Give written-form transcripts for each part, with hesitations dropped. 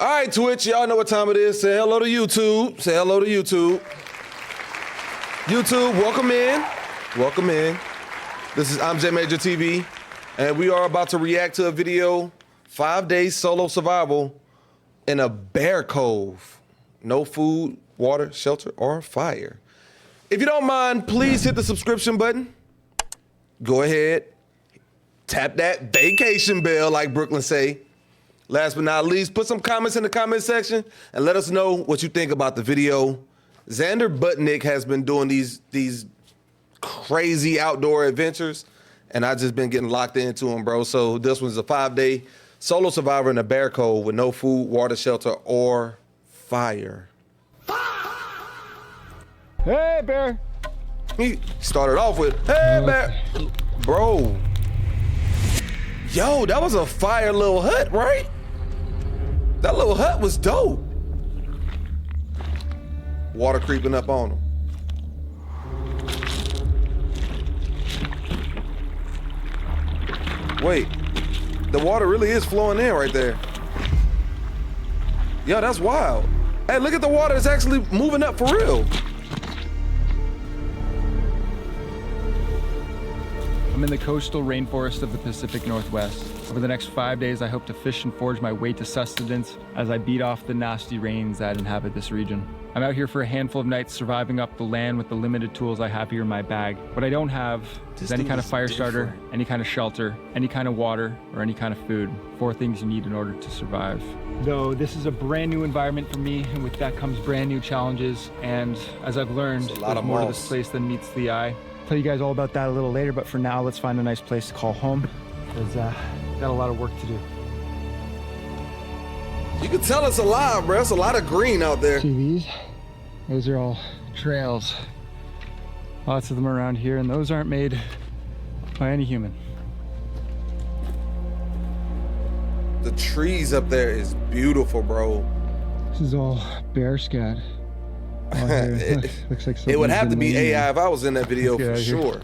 All right, Twitch, y'all know what time it is. Say hello to YouTube. Say hello to YouTube. YouTube, welcome in. Welcome in. I'm Major TV, and we are about to react to a video, 5 days solo survival in a bear cove. No food, water, shelter, or fire. If you don't mind, please hit the subscription button. Go ahead. Tap that vacation bell, like Brooklyn say. Last but not least, put some comments in the comment section and let us know what you think about the video. Xander Budnick has been doing these crazy outdoor adventures, and I just been getting locked into them, bro. So this one's a 5-day solo survivor in a bear cove with no food, water, shelter, or fire. Hey, bear. He started off with, hey, bear. Bro. Yo, that was a fire little hut, right? That little hut was dope. Water creeping up on him. Wait, the water really is flowing in right there. Yo, that's wild. Hey, look at the water, it's actually moving up for real. I'm in the coastal rainforest of the Pacific Northwest. Over the next 5 days, I hope to fish and forage my way to sustenance as I beat off the nasty rains that inhabit this region. I'm out here for a handful of nights, surviving up the land with the limited tools I have here in my bag. What I don't have is any kind of fire starter, any kind of shelter, any kind of water, or any kind of food. 4 things you need in order to survive. Though this is a brand new environment for me, and with that comes brand new challenges. And as I've learned, there's more to this place than meets the eye. I'll tell you guys all about that a little later, but for now, let's find a nice place to call home. Because got a lot of work to do. You can tell it's alive, bro. It's a lot of green out there. See these? Those are all trails. Lots of them around here, and those aren't made by any human. The trees up there is beautiful, bro. This is all bear scat. Looks like it would have to be AI if I was in that video for sure.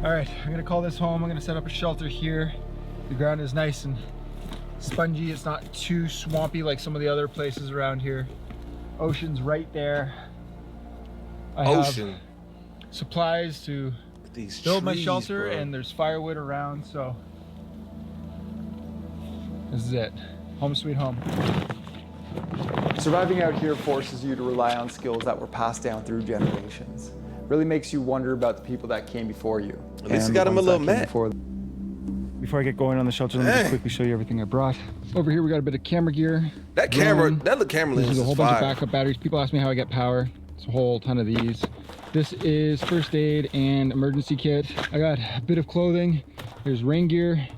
All right, I'm gonna call this home. I'm gonna set up a shelter here. The ground is nice and spongy. It's not too swampy like some of the other places around here. Ocean's right there. I have supplies to build my shelter, bro. And there's firewood around, so this is it. Home sweet home. Surviving out here forces you to rely on skills that were passed down through generations. Really makes you wonder about the people that came before you. At least you got him a little mat. Before I get going on the shelter, let me just quickly show you everything I brought. Over here we got a bit of camera gear. That camera lens is a whole bunch of backup batteries. People ask me how I get power. It's a whole ton of these. This is first aid and emergency kit. I got a bit of clothing. Here's rain gear.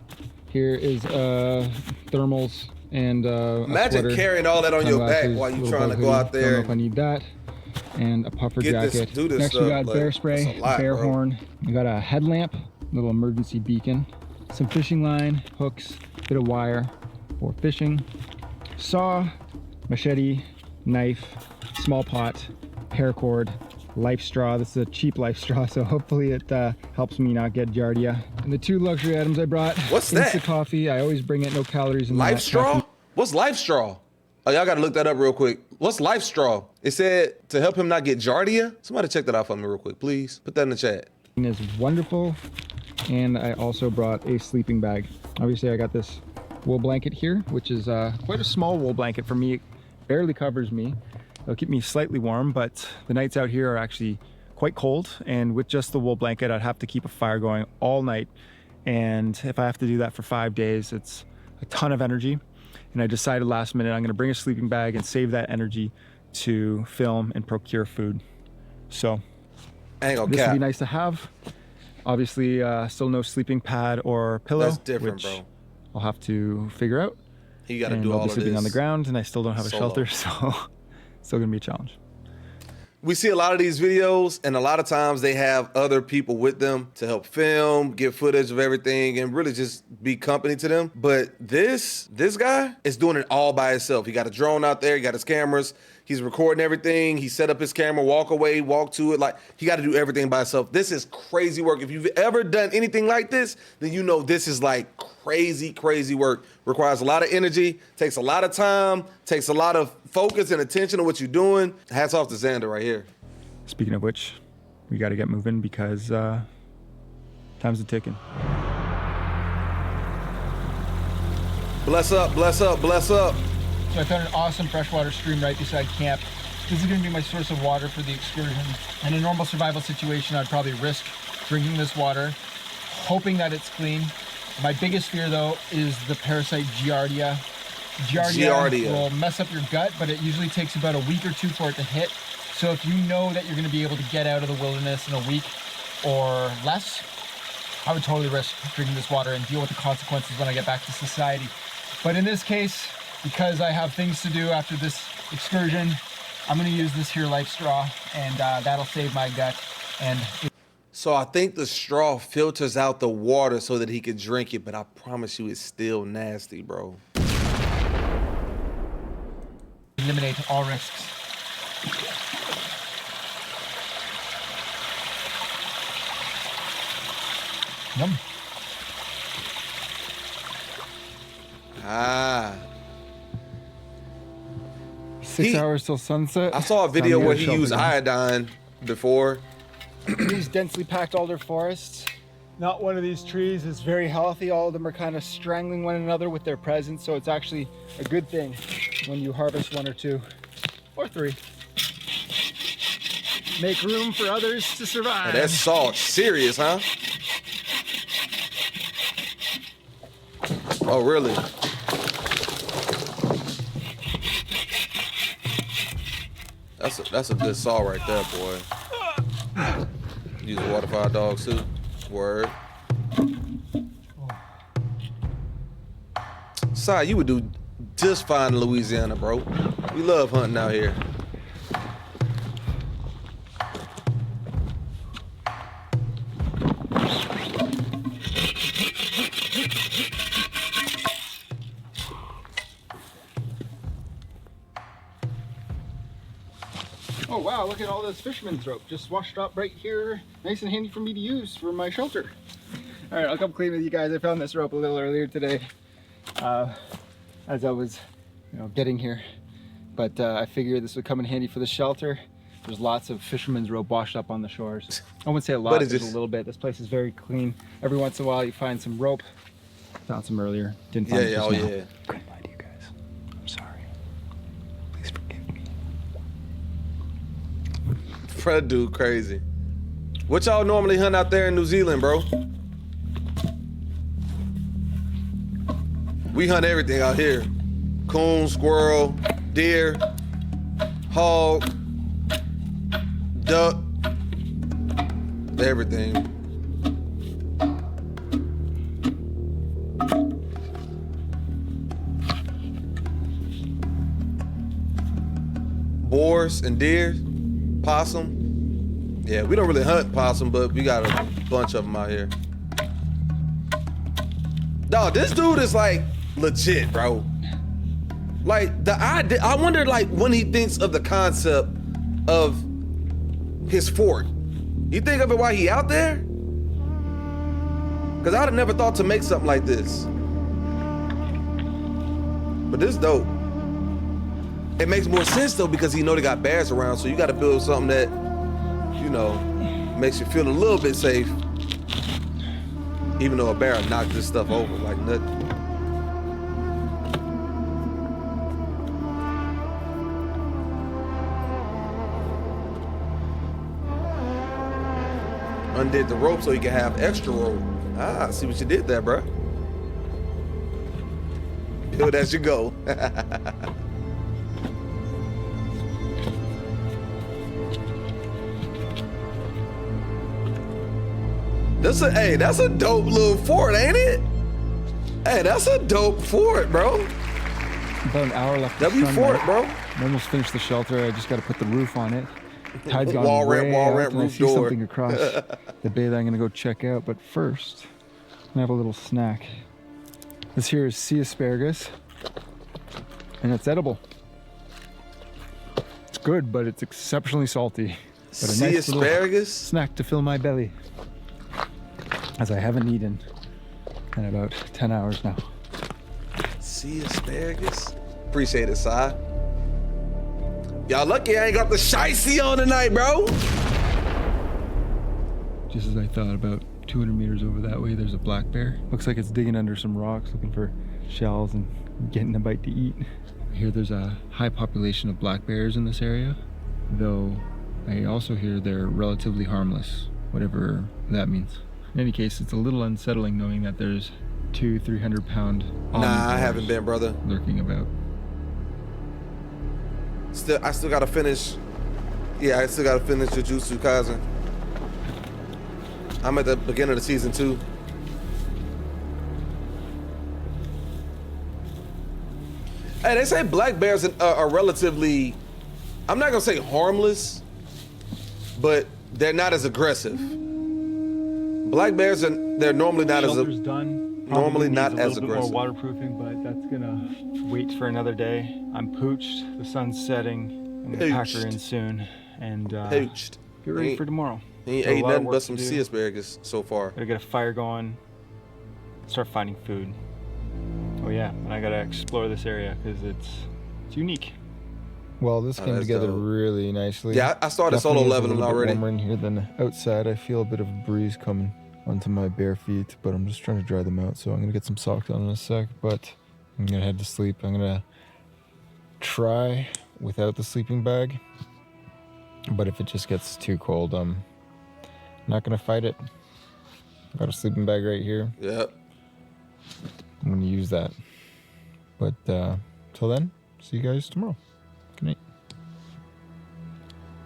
Here is thermals and imagine carrying all that on your back while you're trying to go out there. I don't know if I need that. And a puffer jacket. Next we got bear spray, bear horn. We got a headlamp, little emergency beacon, some fishing line, hooks, bit of wire for fishing, saw, machete, knife, small pot, paracord, life straw. This is a cheap life straw, so hopefully it helps me not get giardia. And the 2 luxury items I brought. What's that? Instant coffee. I always bring it, no calories in life that. Straw? What's life straw? Oh, y'all gotta look that up real quick. What's life straw? It said to help him not get giardia. Somebody check that out for me real quick, please. Put that in the chat. It is wonderful. And I also brought a sleeping bag. Obviously I got this wool blanket here, which is quite a small wool blanket for me. It barely covers me. It'll keep me slightly warm, but the nights out here are actually quite cold. And with just the wool blanket, I'd have to keep a fire going all night. And if I have to do that for 5 days, it's a ton of energy. And I decided last minute I'm gonna bring a sleeping bag and save that energy to film and procure food. So this would be nice to have. Obviously, still no sleeping pad or pillow. That's different, which bro. I'll have to figure out. You gotta do all of this. I'll be sleeping on the ground, and I still don't have a shelter, so still gonna be a challenge. We see a lot of these videos, and a lot of times they have other people with them to help film, get footage of everything, and really just be company to them. But this guy is doing it all by himself. He got a drone out there, he got his cameras, he's recording everything, he set up his camera, walk away, walk to it. Like, he got to do everything by himself. This is crazy work. If you've ever done anything like this, then you know this is like crazy, crazy work. Requires a lot of energy, takes a lot of time, takes a lot of focus and attention on what you're doing. Hats off to Xander right here. Speaking of which, we got to get moving because time's a ticking. Bless up, bless up, bless up. So I found an awesome freshwater stream right beside camp. This is going to be my source of water for the excursion. In a normal survival situation, I'd probably risk drinking this water, hoping that it's clean. My biggest fear, though, is the parasite Giardia. Giardia will mess up your gut, but it usually takes about a week or two for it to hit. So if you know that you're going to be able to get out of the wilderness in a week or less, I would totally risk drinking this water and deal with the consequences when I get back to society. But in this case, because I have things to do after this excursion, I'm going to use this here life straw, and that'll save my gut. And so I think the straw filters out the water so that he could drink it, but I promise you it's still nasty, bro. Eliminate all risks. Yum. Ah. 6 hours till sunset. I saw a video where he used iodine before. These densely packed alder forests. Not one of these trees is very healthy. All of them are kind of strangling one another with their presence, so it's actually a good thing when you harvest one or two or three. Make room for others to survive. That salt, serious, huh? Oh, really? That's a good salt right there, boy. Use water for our dogs too. Word. Si, you would do just fine in Louisiana, bro. We love hunting out here. Oh wow, look at all this fisherman's rope just washed up right here. Nice and handy for me to use for my shelter. All right, I'll come clean with you guys. I found this rope a little earlier today as I was getting here. But I figured this would come in handy for the shelter. There's lots of fisherman's rope washed up on the shores. I wouldn't say a lot, but just a little bit. This place is very clean. Every once in a while you find some rope. Found some earlier. Didn't find it just now. Yeah. Couldn't lie to you guys. I'm sorry. Please forgive me. Fred dude crazy. What y'all normally hunt out there in New Zealand, bro? We hunt everything out here. Coon, squirrel, deer, hog, duck, everything. Boars and deer, possum. Yeah, we don't really hunt possum, but we got a bunch of them out here. Dog, this dude is like legit, bro. Like the idea, I wonder like when he thinks of the concept of his fort. You think of it while he out there? Cause I'd have never thought to make something like this. But this dope. It makes more sense though because he know they got bears around, so you gotta build something that, makes you feel a little bit safe. Even though a bear knocked this stuff over like nothing. Undid the rope so he can have extra rope. Ah, I see what you did there, bro. Build as you go. That's a dope little fort, ain't it? Hey, that's a dope fort, bro. About an hour left. W fort, bro. I almost finished the shelter. I just got to put the roof on it. Tide's gone Wall way rent, out, and I roof see door. something across the bay that I'm gonna go check out. But first, I'm gonna have a little snack. This here is sea asparagus, and it's edible. It's good, but it's exceptionally salty. But a Sea nice little asparagus? snack to fill my belly, as I haven't eaten in about 10 hours now. Sea asparagus? Appreciate it, Si. Y'all lucky I ain't got the shicey on tonight, bro. Just as I thought, about 200 meters over that way, there's a black bear. Looks like it's digging under some rocks, looking for shells and getting a bite to eat. Here there's a high population of black bears in this area, though I also hear they're relatively harmless, whatever that means. In any case, it's a little unsettling knowing that there's 200-300 pound Nah, I haven't been, brother. lurking about. I still gotta finish. Yeah, I still gotta finish Jujutsu Kaisen. I'm at the beginning of season 2. Hey, they say black bears are relatively, I'm not gonna say harmless, but they're not as aggressive. Black bears they're normally not as Shelter's done. normally Probably not needs a as little bit aggressive. more waterproofing, but that's gonna wait for another day. I'm pooched. The sun's setting. I'm gonna pack her in Pooched. soon and Poached. get ready Ain't- for tomorrow. He ain't Got a ate lot of nothing work but to some do. sea asparagus so far. Gotta get a fire going. Start finding food. Oh yeah, and I gotta explore this area because it's unique. Well, this Oh, came that's together dope. really nicely. Yeah, I started Definitely solo is leveling a little bit already. warmer in here than outside. I feel a bit of a breeze coming onto my bare feet, but I'm just trying to dry them out. So I'm gonna get some socks on in a sec, but I'm gonna head to sleep. I'm gonna try without the sleeping bag, but if it just gets too cold, I'm not gonna fight it. Got a sleeping bag right here. Yep. I'm gonna use that. But till then, see you guys tomorrow. Good night.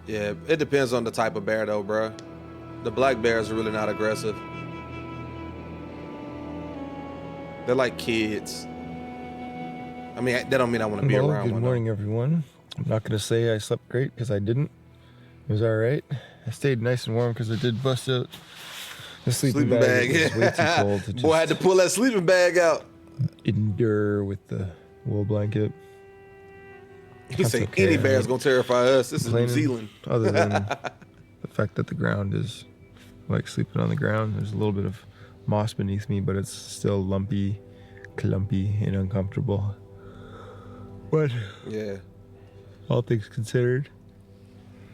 Yeah, it depends on the type of bear though, bruh. The black bears are really not aggressive. They're like kids. I mean, that don't mean I want to be Well, around good one. morning, everyone. I'm not gonna say I slept great because I didn't. It was all right. I stayed nice and warm because I did bust out the sleeping bag. It was way too cold to Boy, I had to just pull that sleeping bag out. endure with the wool blanket. You That's say okay. any bear's gonna terrify us. This is New Complaining, Zealand. Other than the fact that the ground is like sleeping on the ground. There's a little bit of moss beneath me, but it's still lumpy, clumpy, and uncomfortable. But Yeah. all things considered,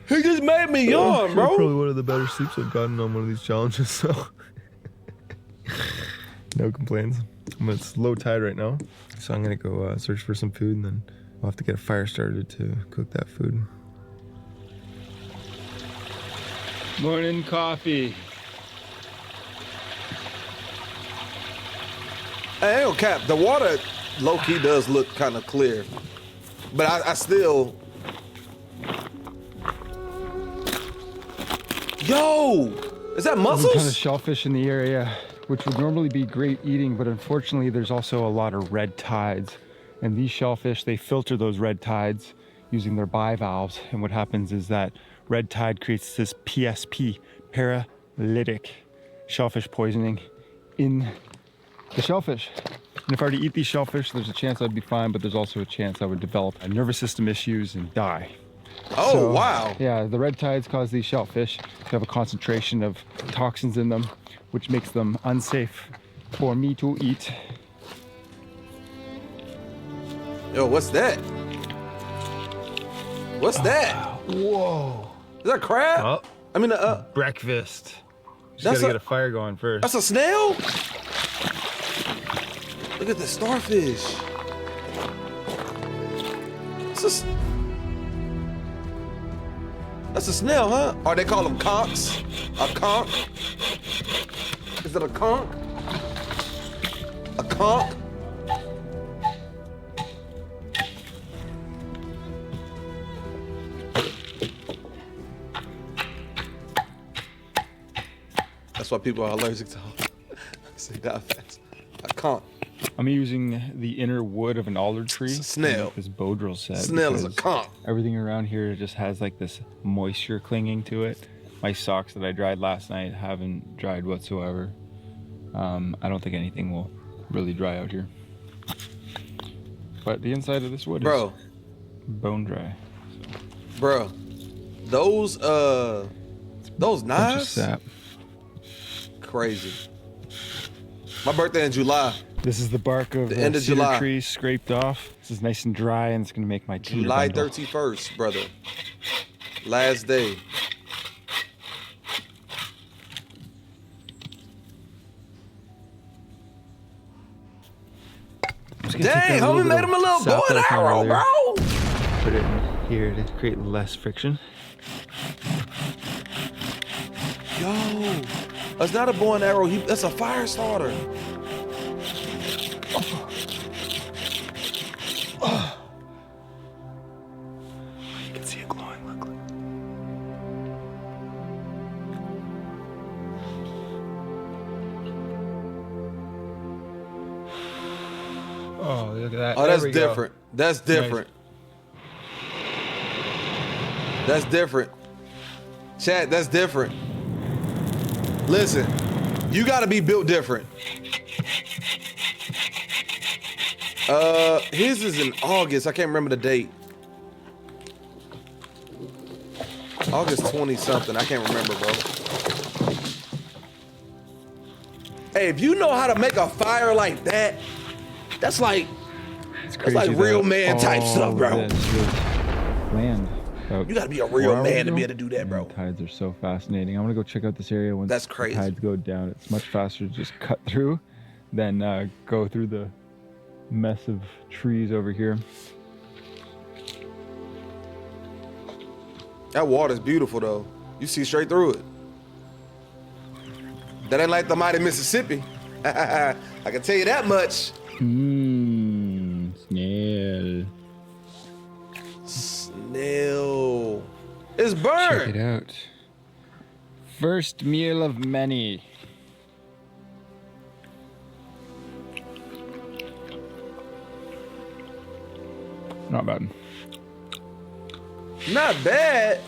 He just made me yawn, probably bro. one of the better sleeps I've gotten on one of these challenges. So no complaints. It's low tide right now, so I'm gonna go search for some food, and then I'll have to get a fire started to cook that food. Morning coffee. I ain't gonna cap. The water low key does look kind of clear, but I still. Yo, is that There's a ton of mussels? shellfish in the area, which would normally be great eating, but unfortunately there's also a lot of red tides. And these shellfish, they filter those red tides using their bivalves. And what happens is that red tide creates this PSP, paralytic shellfish poisoning in the shellfish. And if I were to eat these shellfish, there's a chance I'd be fine, but there's also a chance I would develop nervous system issues and die. Oh So, wow. Yeah, the red tides cause these shellfish to have a concentration of toxins in them, which makes them unsafe for me to eat. Yo, what's that? What's that? Whoa. Is that a crab? Oh, I mean, breakfast. Just That's gotta a- get a fire going first. that's a snail. Look at the starfish. That's a snail, huh? Or they call them conchs. A conch? Is it a conch? A conch? That's why people are allergic to say that fast. A conch. I'm using the inner wood of an alder tree. Snail. Like this bow drill set. Snail is a because comp. Everything around here just has like this moisture clinging to it. My socks that I dried last night haven't dried whatsoever. I don't think anything will really dry out here. But the inside of this wood is bone dry. So. Bro, those knives, crazy. My birthday in July. This is the bark of the end of cedar July. Tree scraped off. This is nice and dry, and it's gonna make my tinder July bundle. 31st, brother. Last day. Dang, homie made him a little bow and arrow, bro. Put it in here to create less friction. Yo, that's not a bow and arrow. That's a fire starter. You can see it glowing, look. Oh, look at that. Oh, that's different. That's different. Nice. That's different. Chat, that's different. Listen, you gotta be built different. His is in August. I can't remember the date. August 20 something. I can't remember, bro. Hey, if you know how to make a fire like that, that's like real man type stuff, bro. Land. You gotta be a real man to be able to do that, bro. Tides are so fascinating. I'm gonna go check out this area once that's crazy. The tides go down. It's much faster to just cut through than go through the mess of trees over here. That water's beautiful though. You see straight through it. That ain't like the mighty Mississippi. I can tell you that much. Snail. Snail. It's burned. Check it out. First meal of many. Not bad. Not bad.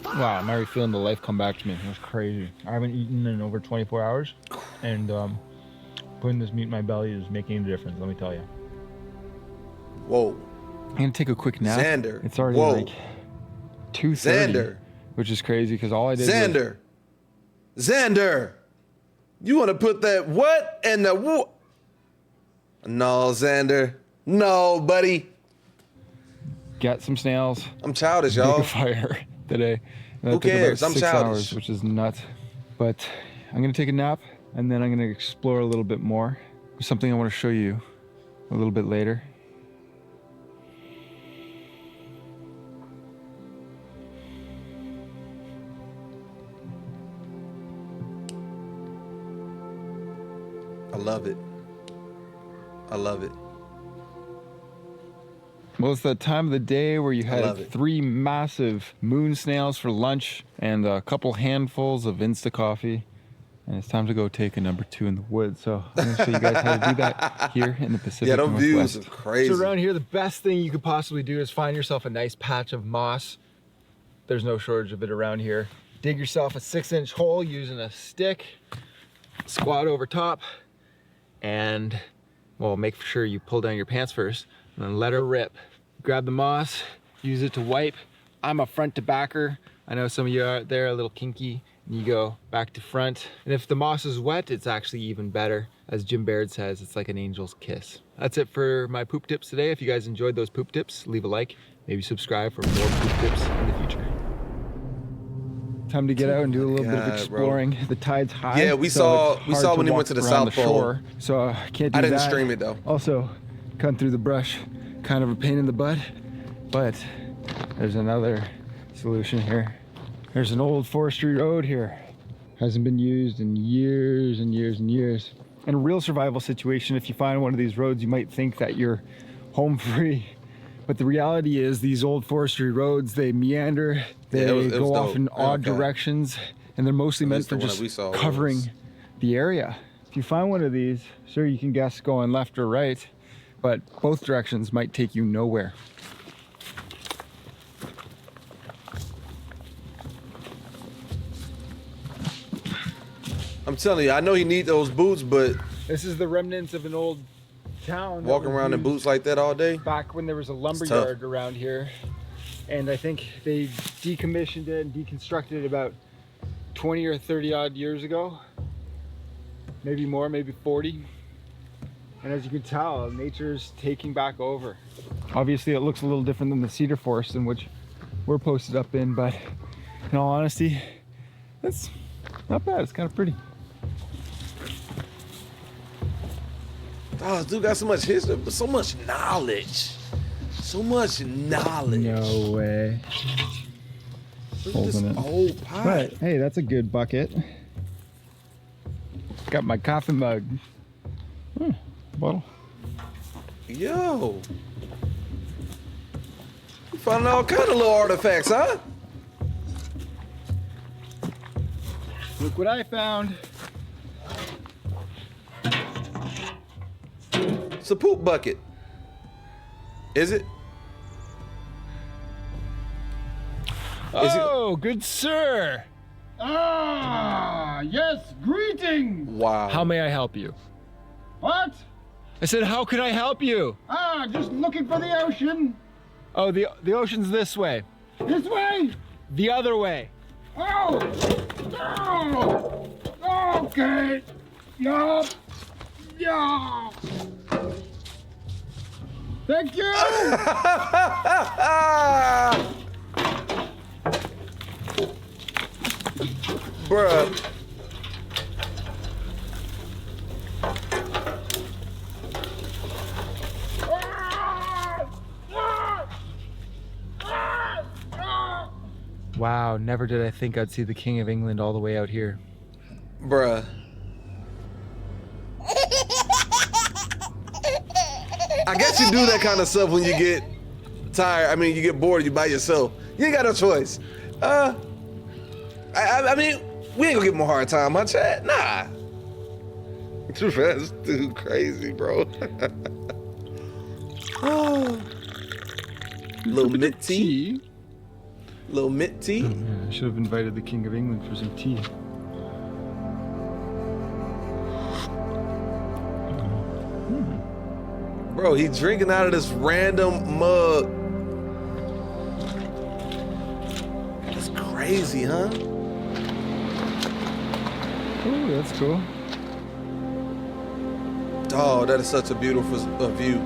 Wow, I'm already feeling the life come back to me. It was crazy. I haven't eaten in over 24 hours, and putting this meat in my belly is making a difference, let me tell you. Whoa. I'm gonna take a quick nap. Xander. It's already like 2:30, Xander. Which is crazy because all I did Xander. You want to put that what and the what? No, Xander. No, buddy. Get some snails. I'm childish, y'all. Make a fire today. Who cares? I'm 6 childish. hours, which is nuts. But I'm gonna take a nap and then I'm gonna explore a little bit more. There's something I want to show you a little bit later. I love it. I love it. Well, it's that time of the day where you had 3 massive moon snails for lunch and a couple handfuls of Insta coffee. And it's time to go take a number 2 in the woods. So I'm gonna show you guys how to do that here in the Pacific Northwest. Northwest. Views are crazy. So around here, the best thing you could possibly do is find yourself a nice patch of moss. There's no shortage of it around here. Dig yourself a 6-inch hole using a stick, squat over top, and well, make sure you pull down your pants first and then let her rip. Grab the moss, use it to wipe. I'm a front to backer. I know some of you out there are a little kinky and you go back to front. And if the moss is wet, it's actually even better. As Jim Baird says, it's like an angel's kiss. That's it for my poop tips today. If you guys enjoyed those poop tips, leave a like, maybe subscribe for more poop tips in the future. Time to get out and do a little bit of exploring. Bro. The tide's high. Yeah, we saw when he went to the South Pole. So I can't do that. I didn't stream it though. Also, cutting through the brush, kind of a pain in the butt, but there's another solution here. There's an old forestry road here. Hasn't been used in years and years and years. In a real survival situation, if you find one of these roads, you might think that you're home free. But the reality is these old forestry roads, they meander, they go off in odd directions, and they're mostly meant for just covering the area. If you find one of these, sure, you can guess going left or right, but both directions might take you nowhere. I'm telling you, I know you need those boots, but This is the remnants of an old town. that walking was around in used boots like that all day. back when there was a lumber tough. yard around here. And I think they decommissioned it and deconstructed it about 20 or 30 odd years ago. Maybe more, maybe 40. And as you can tell, nature's taking back over. Obviously it looks a little different than the cedar forest in which we're posted up in, but in all honesty, it's not bad. It's kind of pretty. Oh, this dude got so much history, but so much knowledge. So much knowledge. No way. Look at this Holding it. old pot. But hey, that's a good bucket. Got my coffee mug. Bottle. Yo. You found all kind of little artifacts, huh? Look what I found. It's a poop bucket. Is it? Oh, good sir. Ah, yes, greetings. Wow. How may I help you? What? I said, how can I help you? Ah, just looking for the ocean. Oh, the ocean's this way. This way? The other way. Oh! Oh! Okay. Yup. Yeah. Thank you. Bruh. Wow, never did I think I'd see the King of England all the way out here. Bruh. I guess you do that kind of stuff when you get tired. I mean, you get bored, you by yourself. You ain't got no choice. I mean, we ain't gonna give him a hard time, huh, Chad? Nah. Too fast, dude, crazy, bro. Oh. Little mint tea. Little mint tea. Yeah, I should have invited the King of England for some tea. Bro, he drinking out of this random mug. That's crazy, huh? Oh, that's cool. Oh, that is such a beautiful view.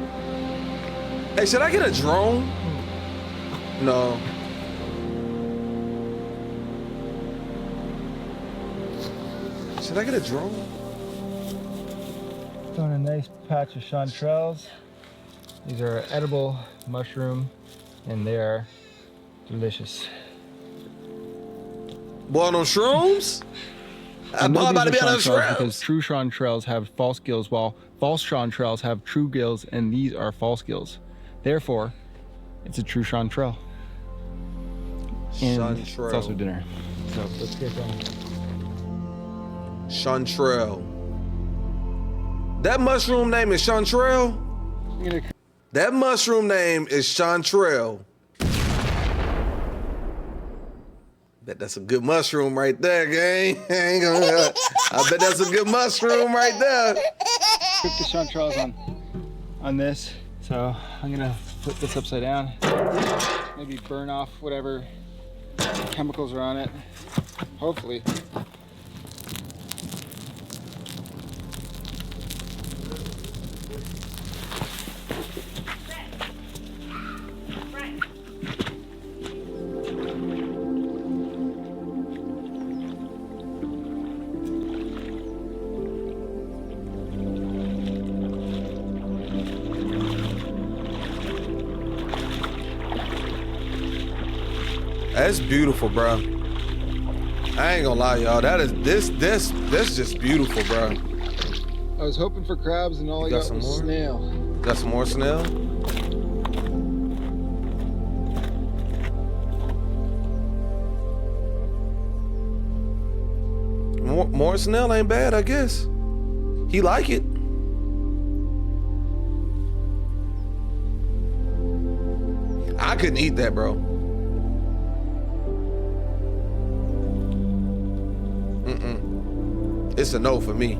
Hey, should I get a drone? No. Should I get a drone? Found a nice patch of chanterelles. These are edible mushroom, and they are delicious. Boy, on those shrooms? I'm know about to these be are on those chanterelles because shrooms. true chanterelles have false gills, while false chanterelles have true gills, and these are false gills. Therefore, it's a true chanterelle. And it's also dinner. So let's get going. Chanterelle. That mushroom name is Chanterelle? I'm gonna That mushroom name is Chanterelle. Bet that's a good mushroom right there, gang. I bet that's a good mushroom right there. cook the chanterelles on this. So I'm gonna flip this upside down. Maybe burn off whatever chemicals are on it. Hopefully. That's beautiful, bro. I ain't gonna lie, y'all. That is this just beautiful, bro. I was hoping for crabs and all I got got some was more? snail. Got some more snail? More snail ain't bad, I guess. He like it. I couldn't eat that, bro. It's a no for me.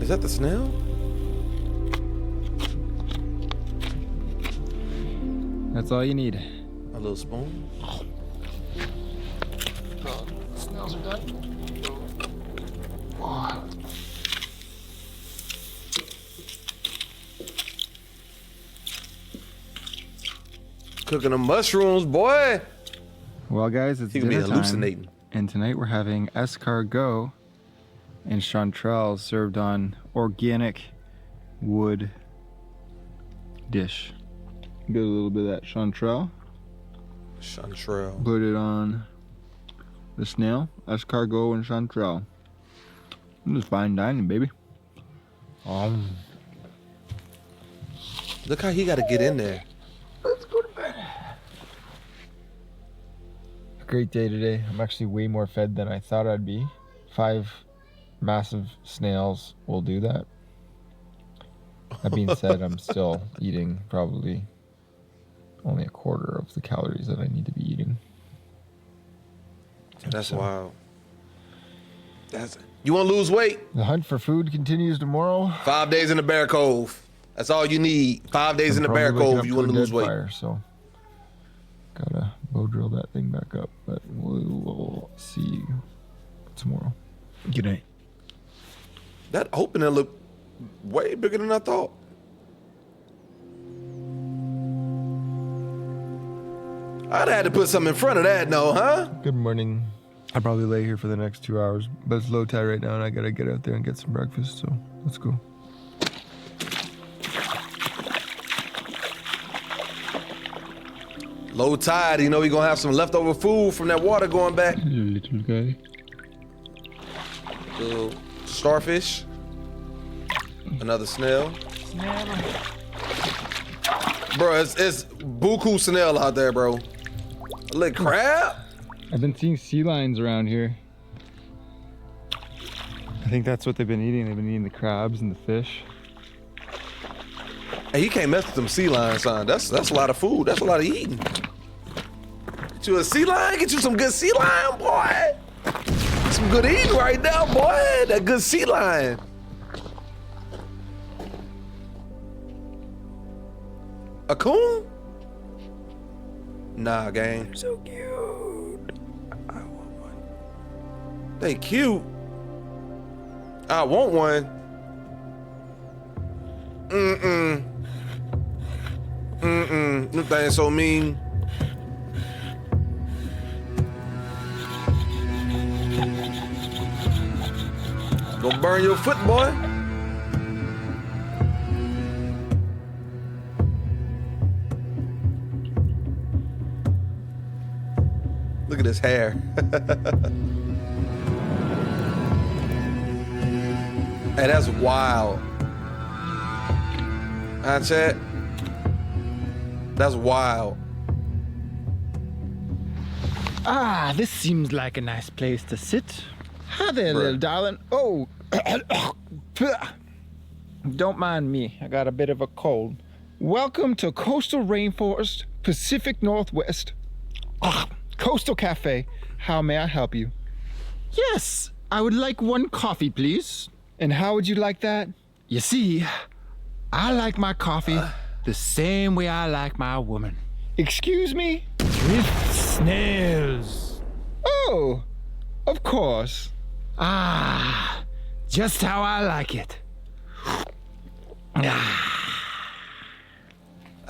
Is that the snail? That's all you need. A little spoon. Snails are done. Cooking the mushrooms, boy. Well, guys, it's He could be dinner time, hallucinating. and tonight we're having escargot and chanterelles served on organic wood dish. Get a little bit of that chanterelle, Chanterelle. put it on the snail, escargot and chanterelle. This is fine dining, baby. Look how he got to get in there. Let's go to bed. A great day today. I'm actually way more fed than I thought I'd be. 5 massive snails will do that. That being said, I'm still eating probably only a quarter of the calories that I need to be eating. That's So, wild. You want to lose weight? the hunt for food continues tomorrow. 5 days in the Bear Cove. That's all you need. 5 days in the Probably Bear waking Cove. up You to want a to lose dead weight. fire, so gotta bow drill that thing back up. But we'll see you tomorrow. Good night. That opening looked way bigger than I thought. I'd have had to put something in front of that, no, huh? Good morning. I'll probably lay here for the next 2 hours, but it's low tide right now, and I gotta get out there and get some breakfast. So let's go. Low tide, you know we're gonna have some leftover food from that water going back. Little guy. Little starfish. Another snail. Bro, it's buku snail out there, bro. A little crab? I've been seeing sea lions around here. I think that's what they've been eating. They've been eating the crabs and the fish. Hey, you can't mess with them sea lions, son. That's a lot of food. That's a lot of eating. Get you a sea lion? Get you some good sea lion, boy. Some good eating right now, boy. That good sea lion. A coon? Nah, gang. They're so cute. I want one. They cute. I want one. This thing so mean. Go burn your foot, boy. Look at his hair. Hey, that's wild. Huh, Chad? That's wild. Ah, this seems like a nice place to sit. Hi there, Bruh. little darling. Oh, don't mind me. I got a bit of a cold. Welcome to Coastal Rainforest, Pacific Northwest. Coastal Cafe. How may I help you? Yes, I would like one coffee, please. And how would you like that? You see, I like my coffee the same way I like my woman. Excuse me? With snails. Oh, of course. Ah, just how I like it.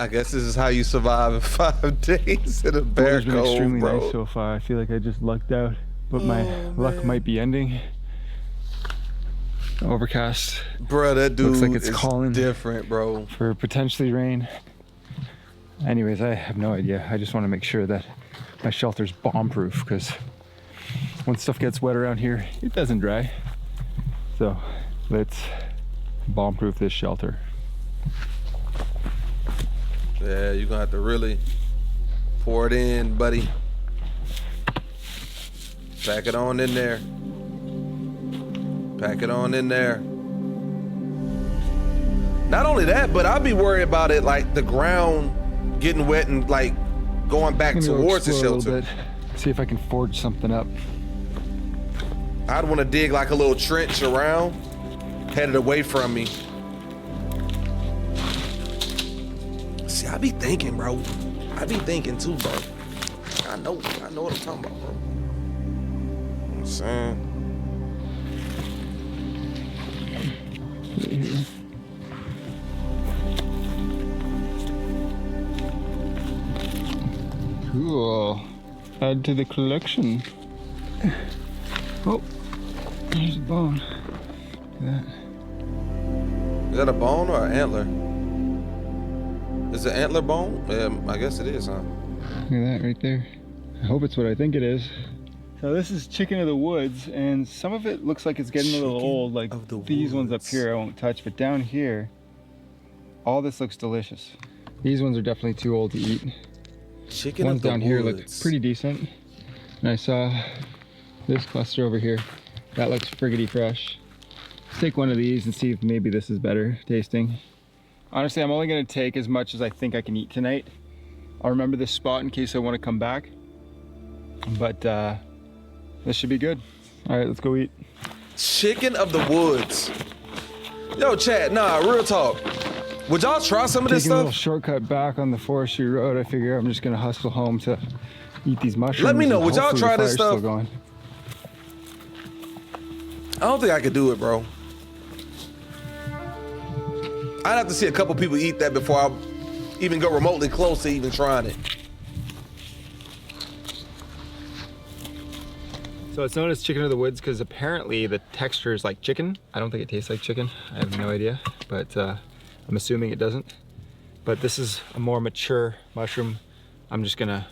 I guess this is how you survive in 5 days in a bear It's been cove, extremely bro. nice so far. I feel like I just lucked out, but my luck might be ending. Overcast Bro, that dude Looks like it's is calling. different, bro. for potentially rain. Anyways, I have no idea. I just want to make sure that my shelter's bomb-proof, because when stuff gets wet around here, it doesn't dry. So let's bomb-proof this shelter. Yeah, you're gonna have to really pour it in, buddy. Pack it on in there. Pack it on in there. Not only that, but I'll be worried about it, like the ground getting wet and like going back I'm gonna go towards the explore a little shelter. bit, see if I can forge something up. I'd want to dig like a little trench around, headed away from me. See, I be thinking, bro. I be thinking too, bro. I know what I'm talking about, bro. I'm saying. Cool. Add to the collection. Oh, there's a bone. Look at that. Is that a bone or an antler? Is it antler bone? I guess it is, huh? Look at that right there. I hope it's what I think it is. So this is chicken of the woods, and some of it looks like it's getting a little old. Like these ones up here I won't touch, but down here, all this looks delicious. These ones are definitely too old to eat. Chicken Ones of the down woods. here look pretty decent. And I saw this cluster over here. That looks friggity fresh. Let's take one of these and see if maybe this is better tasting. Honestly, I'm only gonna take as much as I think I can eat tonight. I'll remember this spot in case I want to come back. But this should be good. All right, let's go eat. Chicken of the woods. Yo, chat, nah, real talk. Would y'all try some of this Taking a little stuff? shortcut back on the forestry road. I figure I'm just gonna hustle home to eat these mushrooms. Let me know, and would y'all hopefully try the this fire's still stuff? going. I don't think I could do it, bro. I'd have to see a couple people eat that before I even go remotely close to even trying it. So it's known as chicken of the woods because apparently the texture is like chicken. I don't think it tastes like chicken. I have no idea, but I'm assuming it doesn't. But this is a more mature mushroom. I'm just gonna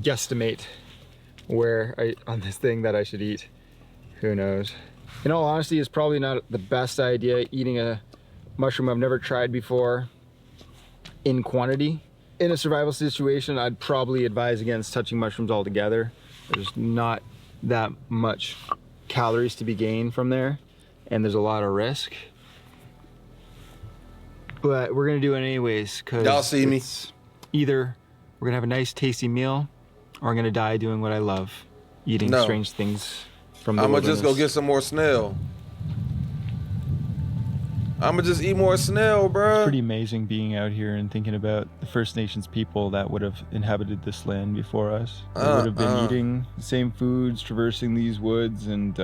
guesstimate on this thing that I should eat. Who knows? In all honesty, it's probably not the best idea eating a mushroom I've never tried before in quantity. In a survival situation, I'd probably advise against touching mushrooms altogether. There's not that much calories to be gained from there, and there's a lot of risk. But we're gonna do it anyways, because Y'all see me. Either we're gonna have a nice tasty meal, or I'm gonna die doing what I love, eating No. strange things from the I'm gonna just go wilderness. get some more snail. I'm gonna just eat more snail, bruh. Pretty amazing being out here and thinking about the First Nations people that would have inhabited this land before us. They would have been eating the same foods, traversing these woods, and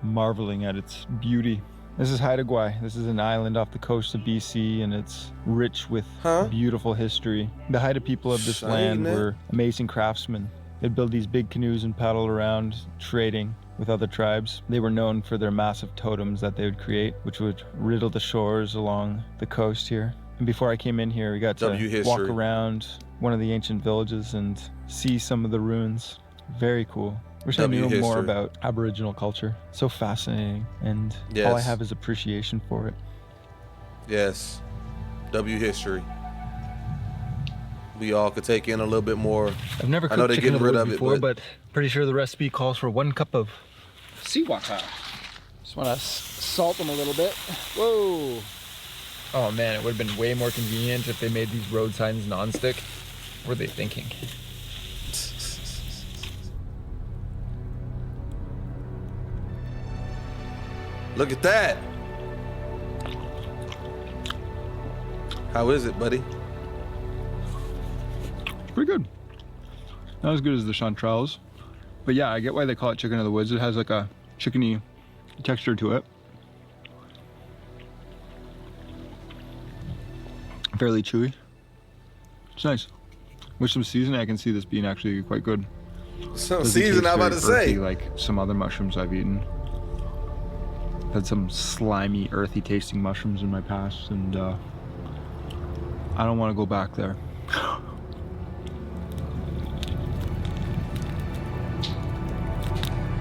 marveling at its beauty. This is Haida Gwaii. This is an island off the coast of BC, and it's rich with beautiful history. The Haida people of this land were amazing craftsmen. They'd build these big canoes and paddle around, trading with other tribes. They were known for their massive totems that they would create, which would riddle the shores along the coast here. And before I came in here, we got to walk around one of the ancient villages and see some of the ruins. Very cool. Wish I knew more about Aboriginal culture. So fascinating, and all I have is appreciation for it. Yes, W history. We all could take in a little bit more. I've never cooked chicken of the woods before, but pretty sure the recipe calls for 1 cup of seawaka. Just want to salt them a little bit. Whoa! Oh man, it would have been way more convenient if they made these road signs non-stick. What were they thinking? Look at that. How is it, buddy? Pretty good. Not as good as the chanterelles, but yeah, I get why they call it chicken of the woods. It has like a chickeny texture to it. Fairly chewy. It's nice. With some seasoning, I can see this being actually quite good. Some Doesn't season, taste I'm about very to say. earthy like some other mushrooms I've eaten. Had some slimy, earthy tasting mushrooms in my past, and I don't want to go back there.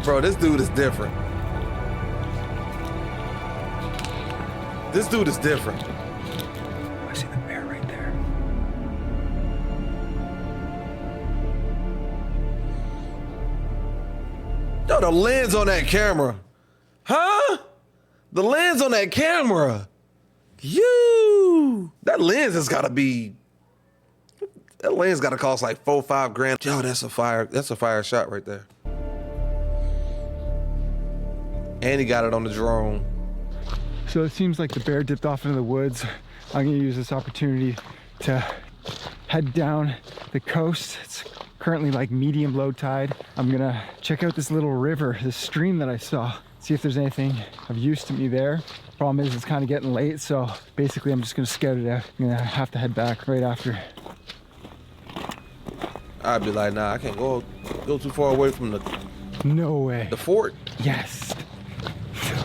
Bro, this dude is different. This dude is different. I see the bear right there. Yo, the lens on that camera. Huh? The lens on that camera. That lens has gotta be, that lens gotta cost like 4 or 5 grand. Yo, that's a fire shot right there. And he got it on the drone. So it seems like the bear dipped off into the woods. I'm gonna use this opportunity to head down the coast. It's currently like medium low tide. I'm gonna check out this little river, this stream that I saw, see if there's anything of use to me there. Problem is it's kind of getting late, so basically I'm just gonna scout it out. I'm gonna have to head back right after. I'd be like, nah, I can't go too far away from No way. the fort. Yes.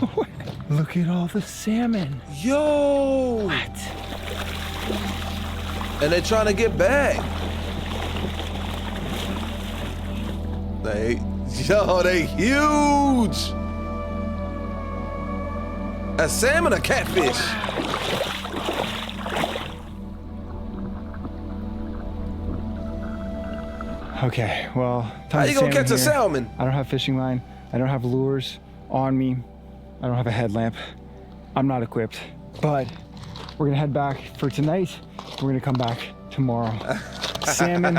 No way. Look at all the salmon. Yo! What? And they're trying to get back. They huge. A salmon, a catfish. Okay, well, How you gonna catch a salmon? I don't have fishing line. I don't have lures on me. I don't have a headlamp. I'm not equipped, but we're gonna head back for tonight. We're gonna come back tomorrow. Salmon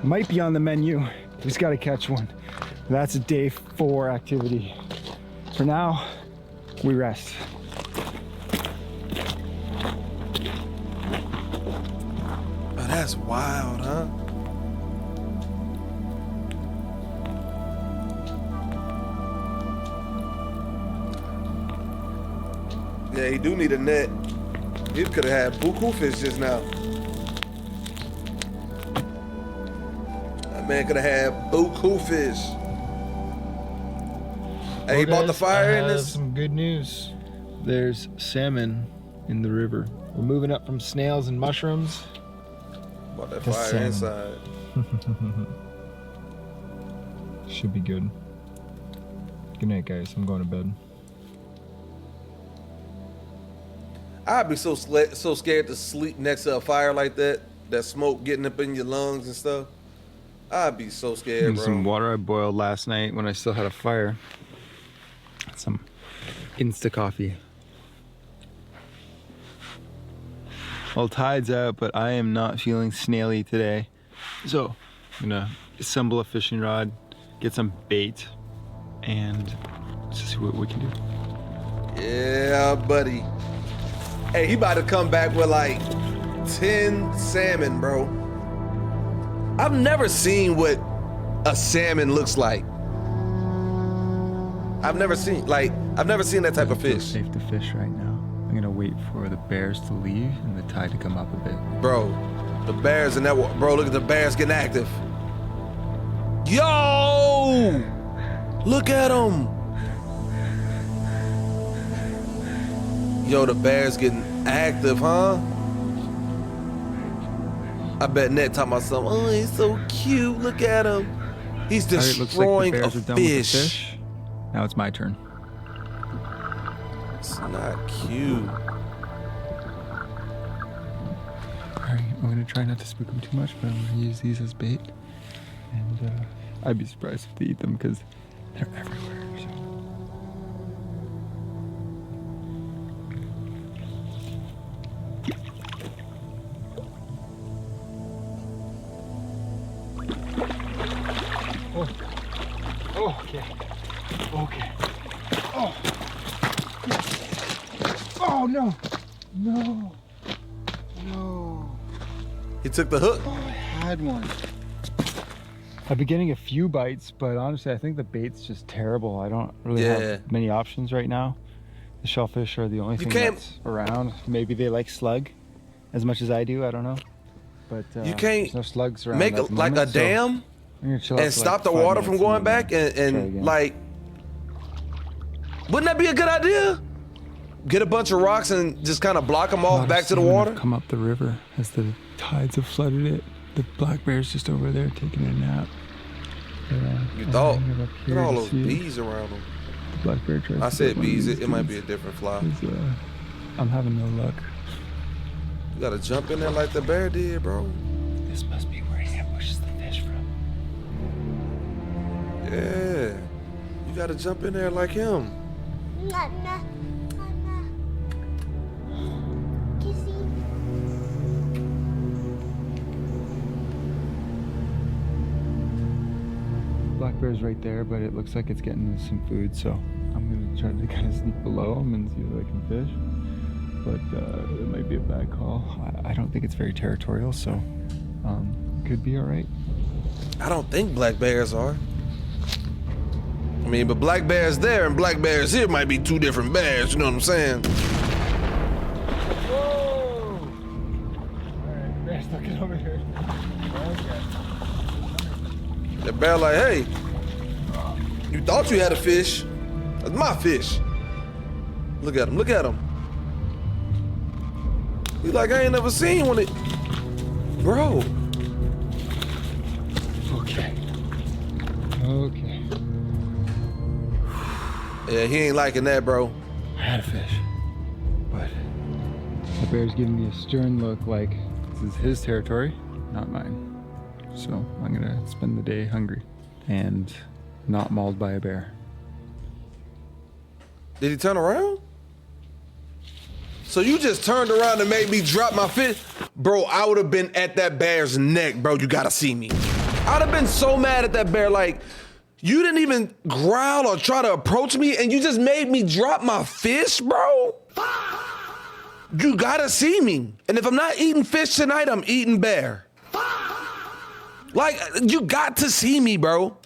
might be on the menu. We just gotta catch one. That's a day 4 activity. For now, we rest. Oh, that's wild, huh? Yeah, he do need a net. He could have had buku fish just now. That man could have had buku fish. Hey, he bought the fire in this. Some good news. There's salmon in the river. We're moving up from snails and mushrooms. Bought that The fire salmon. inside. Should be good. Good night, guys. I'm going to bed. I'd be so scared to sleep next to a fire like that. That smoke getting up in your lungs and stuff. I'd be so scared, bro. Some water I boiled last night when I still had a fire. Some Insta coffee. Well, tide's out, but I am not feeling snaily today. So I'm gonna assemble a fishing rod, get some bait, and let's see what we can do. Yeah, buddy. Hey, he about to come back with like 10 salmon, bro. I've never seen what a salmon looks like. I've never seen that type of fish. Safe to fish right now. I'm gonna wait for the bears to leave and the tide to come up a bit. Bro, the bears in that water. Bro, look at the bears getting active. Yo! Look at them. Yo, the bears getting active, huh? I bet Ned talking about something. Oh, he's so cute. Look at him. He's destroying Alright, looks like the bears a are done with the fish. fish. Now it's my turn. It's not cute. Alright, I'm gonna try not to spook them too much, but I'm gonna use these as bait. And I'd be surprised if they eat them because they're everywhere. So. Oh, okay. Okay. Oh. Yes. Oh, no. No. No. He took the hook. Oh, I had one. I've been getting a few bites, but honestly, I think the bait's just terrible. I don't really have many options right now. The shellfish are the only thing that's around. Maybe they like slug as much as I do. I don't know. But You can't there's no slugs around. make at the like moment, a so dam I'm gonna chill out and for stop like the 5 water from minutes going and back try and again. like, wouldn't that be a good idea? Get a bunch of rocks and just kind of block them A lot off of back to the salmon water? have come up the river as the tides have flooded it. The black bear's just over there taking a nap. But, You I'm thought? hanging up Look here at all to those see if bees around them. The black bear tries I to said get one of bees, these it might be a dudes. different fly. 'Cause, I'm having no luck. You gotta jump in there like the bear did, bro. This must be where he ambushes the fish from. Yeah. You gotta jump in there like him. Black bear's right there, but it looks like it's getting some food, so I'm gonna try to kind of sneak below him and see if I can fish. But it might be a bad call. I don't think it's very territorial, so could be all right. I don't think black bears are. I mean, but black bears there and black bears here might be two different bears, you know what I'm saying? Whoa! Alright, bear's looking over here. Okay. The bear like, hey, you thought you had a fish. That's my fish. Look at him, look at him. He's like, I ain't never seen one. Bro. Okay. Okay. Yeah, he ain't liking that, bro. I had a fish, but the bear's giving me a stern look like this is his territory, not mine. So I'm gonna spend the day hungry and not mauled by a bear. Did he turn around? So you just turned around and made me drop my fish? Bro, I would have been at that bear's neck, bro. You gotta see me. I'd have been so mad at that bear. Like, you didn't even growl or try to approach me and you just made me drop my fish, bro? You gotta see me. And if I'm not eating fish tonight, I'm eating bear. Like, you got to see me, bro.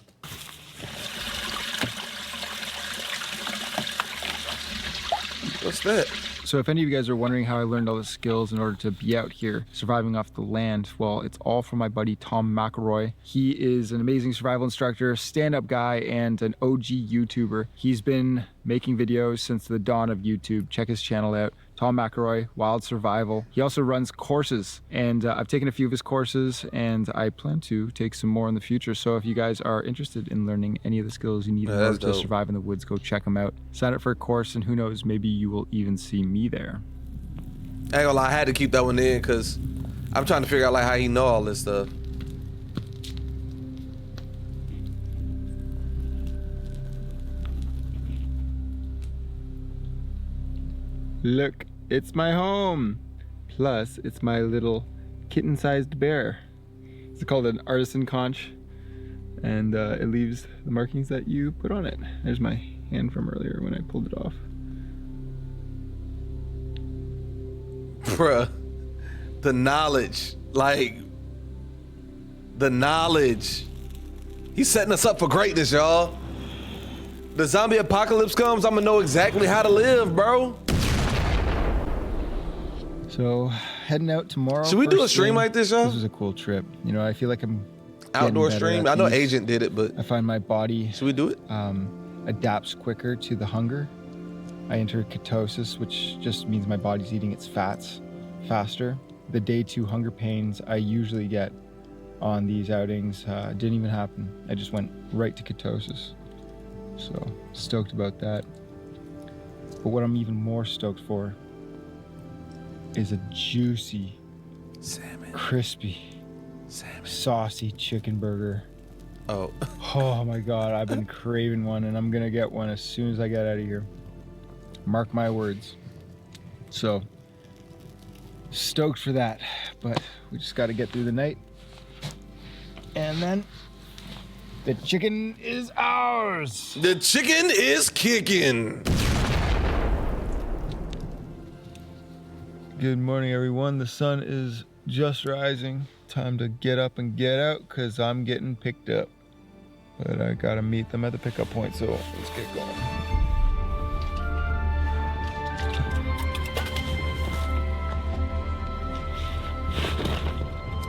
What's that? So if any of you guys are wondering how I learned all the skills in order to be out here surviving off the land, well, it's all from my buddy Tom McElroy. He is an amazing survival instructor, stand-up guy, and an OG YouTuber. He's been making videos since the dawn of YouTube. Check his channel out. Tom McElroy, Wild Survival. He also runs courses, and I've taken a few of his courses, and I plan to take some more in the future. So if you guys are interested in learning any of the skills you need in order to survive in the woods, go check him out. Sign up for a course, and who knows, maybe you will even see me there. I ain't gonna lie, I had to keep that one in because I'm trying to figure out like how he know all this stuff. Look, it's my home. Plus, it's my little kitten-sized bear. It's called an artisan conch, and it leaves the markings that you put on it. There's my hand from earlier when I pulled it off. Bruh, the knowledge, like, the knowledge. He's setting us up for greatness, y'all. The zombie apocalypse comes, I'm gonna know exactly how to live, bro. So, heading out tomorrow. Should we do a stream like this, y'all? This was a cool trip. You know, I feel like I'm Outdoor getting better stream? at I know these. Agent did it, but I find my body should we do it? adapts quicker to the hunger. I enter ketosis, which just means my body's eating its fats faster. The day 2 hunger pains I usually get on these outings didn't even happen. I just went right to ketosis. So, stoked about that. But what I'm even more stoked for is a juicy, Salmon. crispy, saucy chicken burger. Oh. Oh my God, I've been craving one, and I'm gonna get one as soon as I get out of here. Mark my words. So, stoked for that, but we just gotta get through the night. And then, the chicken is ours! The chicken is kicking. Good morning, everyone. The sun is just rising. Time to get up and get out because I'm getting picked up. But I gotta meet them at the pickup point, so let's get going.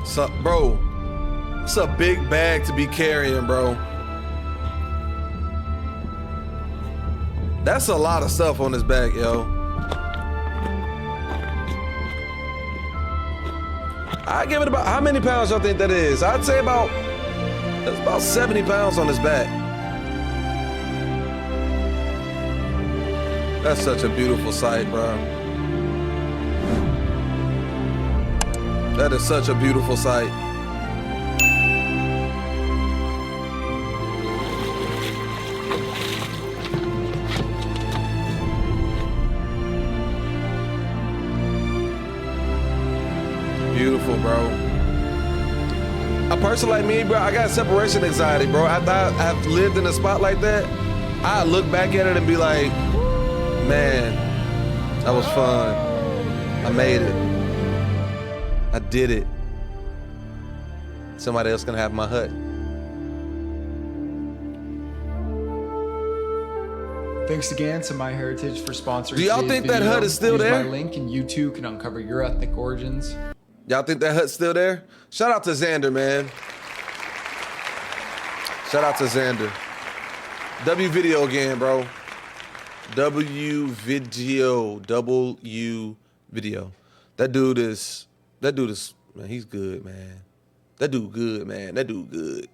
So, bro, it's a big bag to be carrying, bro. That's a lot of stuff on this bag, yo. I give it about, how many pounds y'all think that is? I'd say that's about 70 pounds on his back. That's such a beautiful sight, bro. That is such a beautiful sight. beautiful, bro. A person like me, bro, I got separation anxiety, bro. After I've lived in a spot like that, I look back at it and be like, man, that was fun. I made it. I did it. Somebody else can have my hut. Thanks again to MyHeritage for sponsoring. Do y'all today's think that video. hut is still Use there? my link and you too can uncover your ethnic origins. Y'all think that hut's still there? Shout out to Xander, man. Shout out to Xander. W video again, bro. W video. That dude is, man, he's good, man. That dude good, man. That dude good.